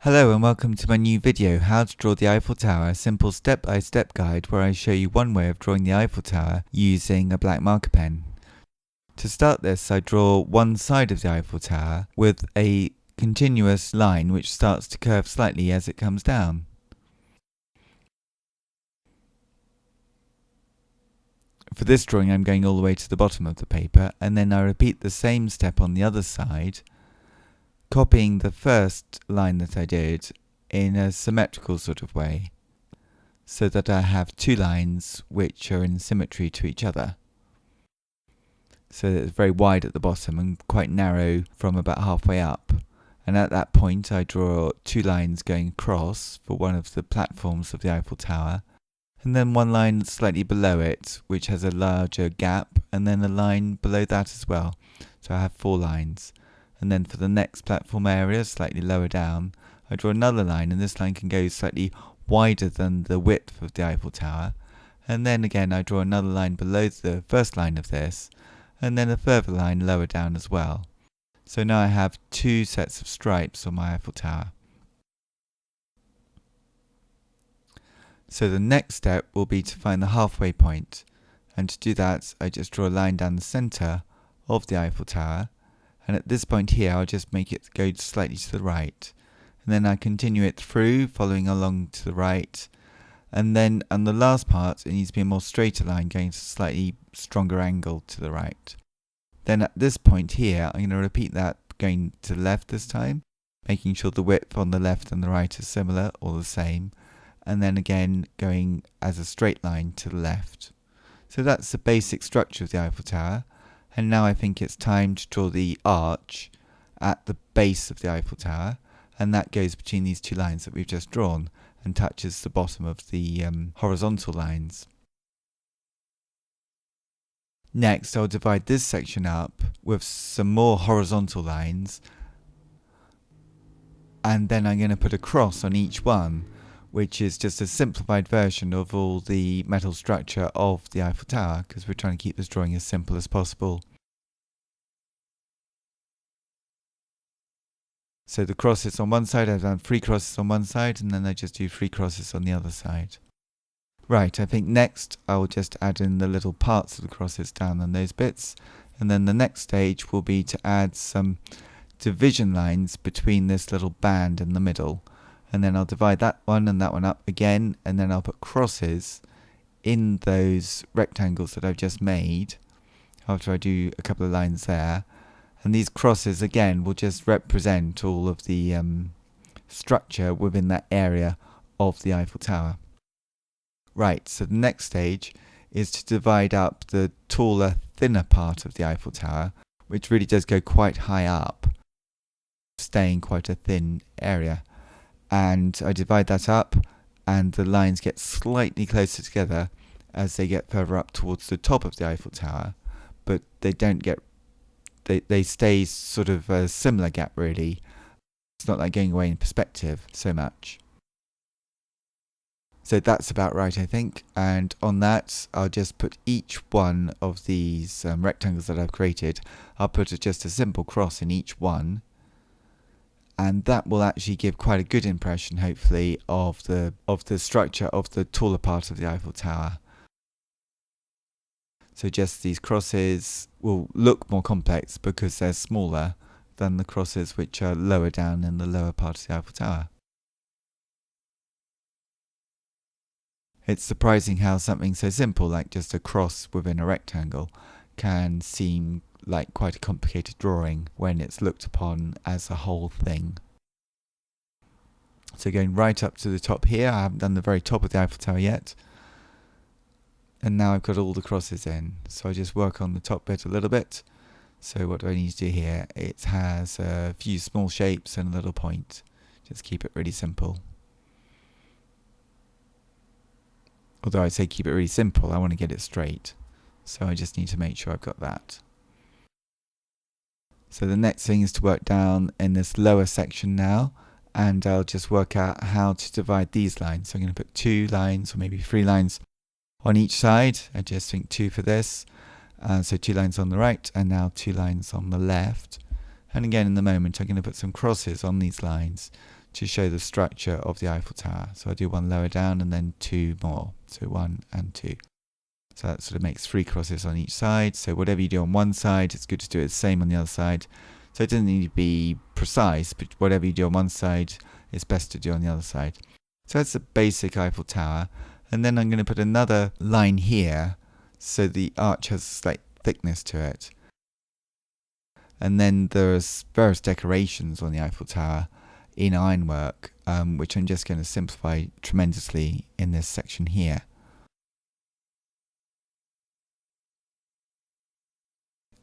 Hello and welcome to my new video, How to Draw the Eiffel Tower, a simple step-by-step guide where I show you one way of drawing the Eiffel Tower using a black marker pen. To start this, I draw one side of the Eiffel Tower with a continuous line which starts to curve slightly as it comes down. For this drawing I'm going all the way to the bottom of the paper, and then I repeat the same step on the other side, copying the first line that I did in a symmetrical sort of way, so that I have two lines which are in symmetry to each other. So that it's very wide at the bottom and quite narrow from about halfway up. And at that point I draw two lines going across for one of the platforms of the Eiffel Tower, and then one line slightly below it which has a larger gap, and then a line below that as well. So I have four lines. And then for the next platform area, slightly lower down, I draw another line, and this line can go slightly wider than the width of the Eiffel Tower. And then again I draw another line below the first line of this, and then a further line lower down as well. So now I have two sets of stripes on my Eiffel Tower. So the next step will be to find the halfway point, and to do that I just draw a line down the centre of the Eiffel Tower. And at this point here, I'll just make it go slightly to the right. And then I continue it through, following along to the right. And then on the last part, it needs to be a more straighter line, going to a slightly stronger angle to the right. Then at this point here, I'm going to repeat that, going to the left this time, making sure the width on the left and the right is similar or the same. And then again, going as a straight line to the left. So that's the basic structure of the Eiffel Tower. And now I think it's time to draw the arch at the base of the Eiffel Tower, and that goes between these two lines that we've just drawn and touches the bottom of the horizontal lines. Next, I'll divide this section up with some more horizontal lines, and then I'm going to put a cross on each one, which is just a simplified version of all the metal structure of the Eiffel Tower, because we're trying to keep this drawing as simple as possible. So the crosses on one side, I've done 3 crosses on one side, and then I just do 3 crosses on the other side. Right, I think next I'll just add in the little parts of the crosses down on those bits, and then the next stage will be to add some division lines between this little band in the middle. And then I'll divide that one and that one up again, and then I'll put crosses in those rectangles that I've just made after I do a couple of lines there. And these crosses again will just represent all of the structure within that area of the Eiffel Tower. Right, so the next stage is to divide up the taller, thinner part of the Eiffel Tower, which really does go quite high up, staying quite a thin area. And I divide that up, and the lines get slightly closer together as they get further up towards the top of the Eiffel Tower, but they don't get, they stay sort of a similar gap really. It's not like going away in perspective so much. So that's about right, I think, and on that I'll just put each one of these rectangles that I've created, I'll put just a simple cross in each one. And that will actually give quite a good impression, hopefully, of the structure of the taller part of the Eiffel Tower. So just these crosses will look more complex because they're smaller than the crosses which are lower down in the lower part of the Eiffel Tower. It's surprising how something so simple like just a cross within a rectangle can seem like quite a complicated drawing when it's looked upon as a whole thing. So going right up to the top here, I haven't done the very top of the Eiffel Tower yet, and now I've got all the crosses in, so I just work on the top bit a little bit. So what do I need to do here? It has a few small shapes and a little point. Just keep it really simple. Although I say keep it really simple, I want to get it straight, so I just need to make sure I've got that. So the next thing is to work down in this lower section now, and I'll just work out how to divide these lines. So I'm going to put 2 lines or maybe 3 lines on each side. I just think 2 for this. So 2 lines on the right and now 2 lines on the left. And again, in the moment, I'm going to put some crosses on these lines to show the structure of the Eiffel Tower. So I do one lower down and then two more. So 1 and 2. So that sort of makes 3 crosses on each side. So whatever you do on one side, it's good to do it the same on the other side. So it doesn't need to be precise, but whatever you do on one side, it's best to do on the other side. So that's the basic Eiffel Tower. And then I'm going to put another line here so the arch has a slight thickness to it. And then there's various decorations on the Eiffel Tower in ironwork, which I'm just going to simplify tremendously in this section here.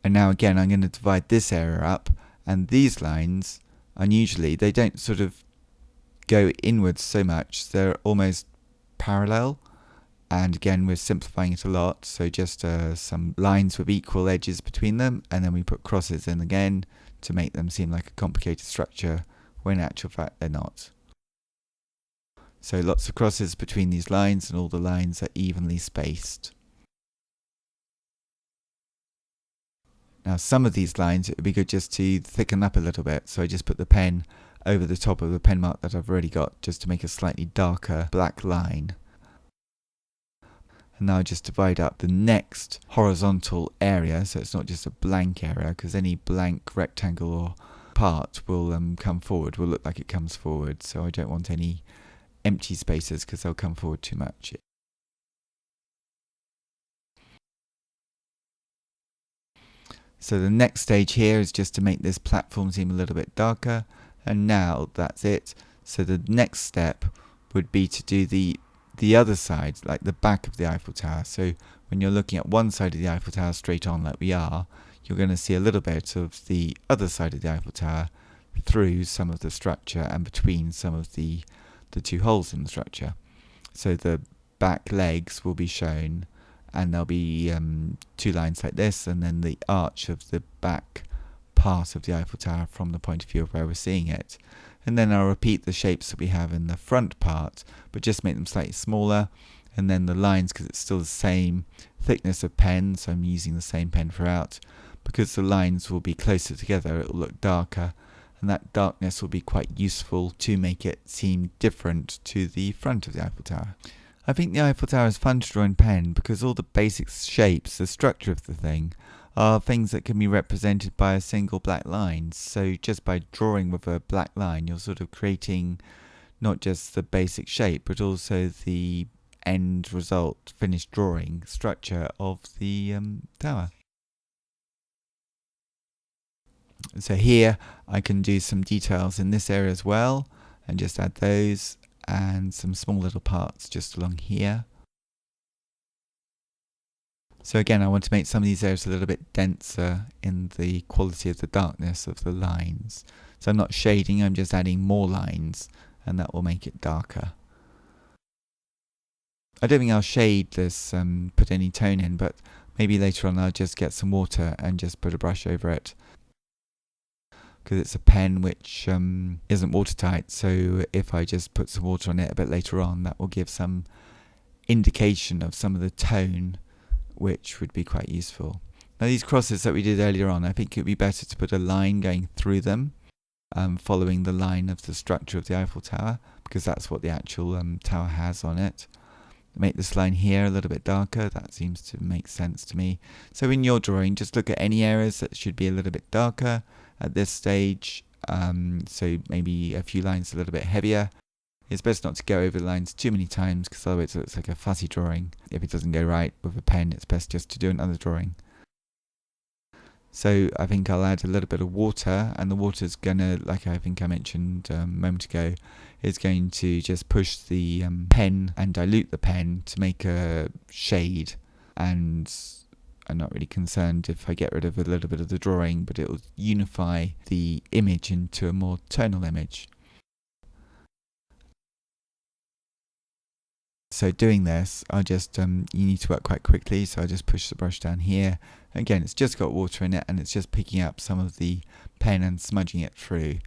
And now again, I'm going to divide this area up, and these lines, unusually, they don't sort of go inwards so much, they're almost parallel. And again, we're simplifying it a lot, so just some lines with equal edges between them, and then we put crosses in again to make them seem like a complicated structure, when in actual fact they're not. So lots of crosses between these lines, and all the lines are evenly spaced. Now some of these lines, it would be good just to thicken up a little bit, so I just put the pen over the top of the pen mark that I've already got, just to make a slightly darker black line. And now I just divide up the next horizontal area, so it's not just a blank area, because any blank rectangle or part will come forward, will look like it comes forward, so I don't want any empty spaces because they'll come forward too much. So the next stage here is just to make this platform seem a little bit darker, and now that's it. So the next step would be to do the other side, like the back of the Eiffel Tower. So when you're looking at one side of the Eiffel Tower straight on like we are, you're going to see a little bit of the other side of the Eiffel Tower through some of the structure and between some of the two holes in the structure. So the back legs will be shown, and there'll be 2 lines like this, and then the arch of the back part of the Eiffel Tower from the point of view of where we're seeing it. And then I'll repeat the shapes that we have in the front part, but just make them slightly smaller. And then the lines, because it's still the same thickness of pen, so I'm using the same pen throughout. Because the lines will be closer together, it will look darker, and that darkness will be quite useful to make it seem different to the front of the Eiffel Tower. I think the Eiffel Tower is fun to draw in pen because all the basic shapes, the structure of the thing, are things that can be represented by a single black line. So just by drawing with a black line, you're sort of creating not just the basic shape, but also the end result, finished drawing structure of the tower. So here I can do some details in this area as well, and just add those, and some small little parts just along here. So again, I want to make some of these areas a little bit denser in the quality of the darkness of the lines. So I'm not shading, I'm just adding more lines, and that will make it darker. I don't think I'll shade this, put any tone in, but maybe later on I'll just get some water and just put a brush over it. Because it's a pen which isn't watertight, so if I just put some water on it a bit later on, that will give some indication of some of the tone, which would be quite useful. Now these crosses that we did earlier on, I think it would be better to put a line going through them, following the line of the structure of the Eiffel Tower, because that's what the actual tower has on it. Make this line here a little bit darker, that seems to make sense to me. So in your drawing, just look at any areas that should be a little bit darker at this stage, so maybe a few lines a little bit heavier. It's best not to go over the lines too many times, because otherwise it looks like a fuzzy drawing. If it doesn't go right with a pen, it's best just to do another drawing. So I think I'll add a little bit of water, and the water's gonna, like I think I mentioned a moment ago, is going to just push the pen and dilute the pen to make a shade. And I'm not really concerned if I get rid of a little bit of the drawing, but it will unify the image into a more tonal image. So doing this, I'll just, you need to work quite quickly, so I'll just push the brush down here. Again, it's just got water in it, and it's just picking up some of the pen and smudging it through.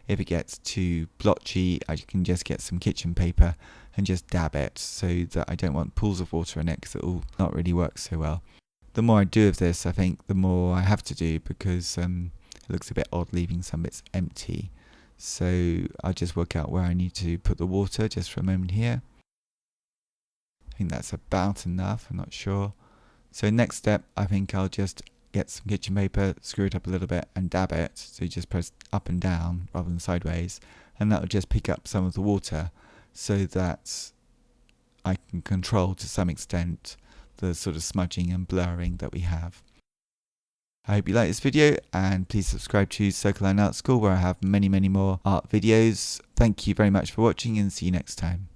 If it gets too blotchy, I can just get some kitchen paper and just dab it, so that I don't want pools of water in it, because it will not really work so well. The more I do of this, I think the more I have to do, because It looks a bit odd leaving some bits empty. So I'll just work out where I need to put the water just for a moment here. I think that's about enough, I'm not sure. So next step, I think I'll just get some kitchen paper, screw it up a little bit and dab it. So you just press up and down rather than sideways, and that will just pick up some of the water so that I can control to some extent the sort of smudging and blurring that we have. I hope you like this video, and please subscribe to Circle Line Art School, where I have many more art videos. Thank you very much for watching, and see you next time.